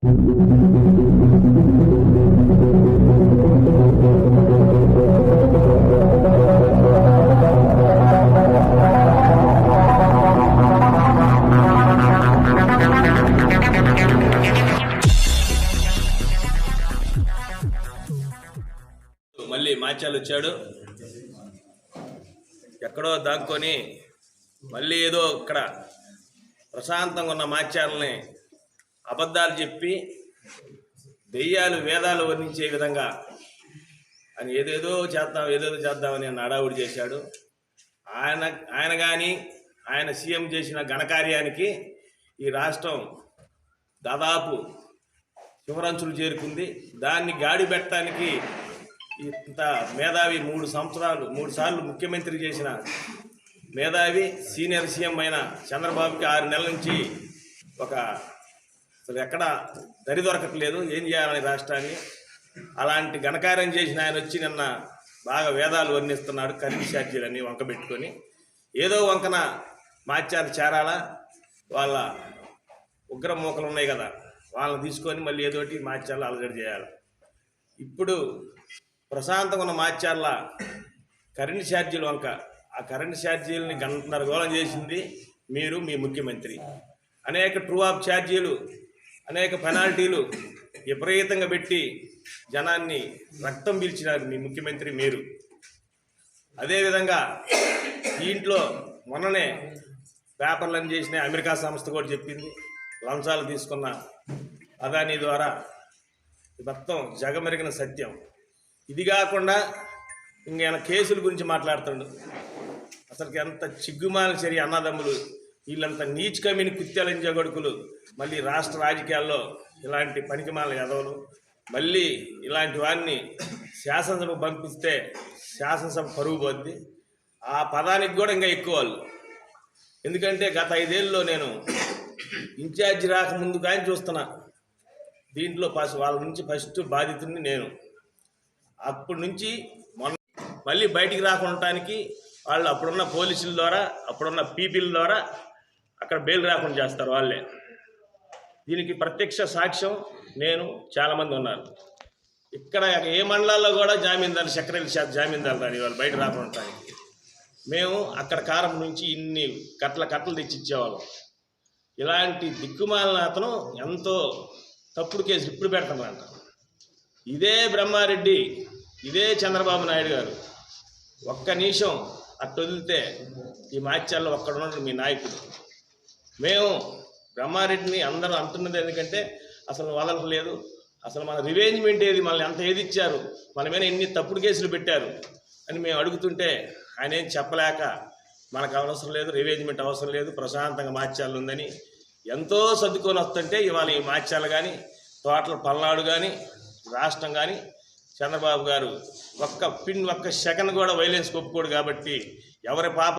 మళ్ళీ మాచ్యాలు వచ్చాడు, ఎక్కడో దాక్కొని మళ్ళీ ఏదో ఇక్కడ ప్రశాంతంగా ఉన్న మాచ్యాలని అబద్ధాలు చెప్పి దెయ్యాలు వేదాలు వర్ణించే విధంగా అని ఏదేదో చేద్దామని హడావుడి చేశాడు. ఆయన కానీ ఆయన సీఎం చేసిన ఘనకార్యానికి ఈ రాష్ట్రం దాదాపు శివరంచులు చేరుకుంది. దాన్ని గాడి పెట్టడానికి ఇంత మేధావి 3 సార్లు ముఖ్యమంత్రి చేసిన మేధావి సీనియర్ సీఎం అయిన చంద్రబాబుకి 6 నెలల నుంచి అసలు ఎక్కడ దరి దొరకట్లేదు. ఏం చేయాలని రాష్ట్రాన్ని అలాంటి ఘనకార్యం చేసిన ఆయన వచ్చి నిన్న బాగా వేదాలు వర్ణిస్తున్నాడు. కరెంట్ ఛార్జీలన్నీ వంక పెట్టుకొని ఏదో వంకన మాచ్యాలు చేరాలా, వాళ్ళ ఉగ్ర మూకలు ఉన్నాయి కదా వాళ్ళని తీసుకొని మళ్ళీ ఏదోటి మాచ్యాలు అలజడి చేయాలి. ఇప్పుడు ప్రశాంతంగా ఉన్న మాచ్యాల కరెంట్ ఛార్జీలు వంక, ఆ కరెంట్ ఛార్జీలని గంటన్నరగోళం చేసింది మీరు, మీ ముఖ్యమంత్రి. అనేక ట్రూ ఆఫ్ ఛార్జీలు, అనేక పెనాల్టీలు విపరీతంగా పెట్టి జనాన్ని రక్తం పీల్చినారు మీ ముఖ్యమంత్రి మీరు. అదేవిధంగా దీంట్లో మొన్ననే పేపర్లను చేసిన అమెరికా సంస్థ కూడా చెప్పింది, లంచాలు తీసుకున్న అదానీ ద్వారా మొత్తం జగమెరిగిన సత్యం. ఇది కాకుండా ఇంకేమైనా కేసుల గురించి మాట్లాడుతుండు. అసలుకి ఎంత చిగ్గుమాల చర్య అన్నదమ్ములు, వీళ్ళంతా నీచ్ కమిని కుత్యాలించే కొడుకులు మళ్ళీ రాష్ట్ర రాజకీయాల్లో ఇలాంటి పనికిమాల ఎదవలు. మళ్ళీ ఇలాంటి వారిని శాసనసభకు పంపిస్తే శాసనసభ పరుగు పోద్ది. ఆ పదానికి కూడా ఇంకా ఎక్కువ వాళ్ళు. ఎందుకంటే గత 5 ఏళ్ళలో నేను ఇన్ఛార్జి రాకముందు కానీ చూస్తున్నా. దీంట్లో వాళ్ళ నుంచి ఫస్ట్ బాధితుడిని నేను. అప్పటి నుంచి మళ్ళీ బయటికి రాకుండటానికి వాళ్ళు అప్పుడున్న పోలీసుల ద్వారా, అప్పుడున్న పీపీల ద్వారా అక్కడ బెయిల్ రాకుండా చేస్తారు వాళ్ళే. దీనికి ప్రత్యక్ష సాక్ష్యం నేను, చాలామంది ఉన్నారు. ఇక్కడ ఏ మండలాల్లో కూడా జామీందారు సెక్రటరీ జామీందారు రాని వాళ్ళు బయట రాకుండటానికి. మేము అక్కడ కారం నుంచి ఇన్ని కట్టలు తెచ్చిచ్చేవాళ్ళం. ఇలాంటి దిక్కుమాలిన అతను ఎంతో తప్పుడు కేసులు ఇప్పుడు పెడుతున్నారంట. ఇదే బ్రహ్మారెడ్డి, ఇదే చంద్రబాబు నాయుడు గారు ఒక్క నిమిషం అట్టు వదిలితే ఈ మాచ్యాల్లో ఒక్కడున్నాడు మీ నాయకుడు. మేము బ్రహ్మారెడ్డిని అందరూ అంటున్నది ఎందుకంటే అసలు వదలట్లేదు. అసలు మన రివేంజ్మెంట్ ఏది, మనల్ని ఎంత ఏది ఇచ్చారు, మన మీద ఎన్ని తప్పుడు కేసులు పెట్టారు అని మేము అడుగుతుంటే ఆయన ఏం చెప్పలేక మనకు అవసరం లేదు, రివేంజ్మెంట్ అవసరం లేదు, ప్రశాంతంగా మాచ్యాలు ఉందని ఎంతో సర్దుకొని వస్తుంటే ఇవాళ ఈ మాచ్యాలు కానీ, తోటల పల్నాడు కానీ, రాష్ట్రం కానీ చంద్రబాబు గారు ఒక్క సెకండ్ కూడా వైలెన్స్ ఒప్పుకోడు. కాబట్టి ఎవరి పాప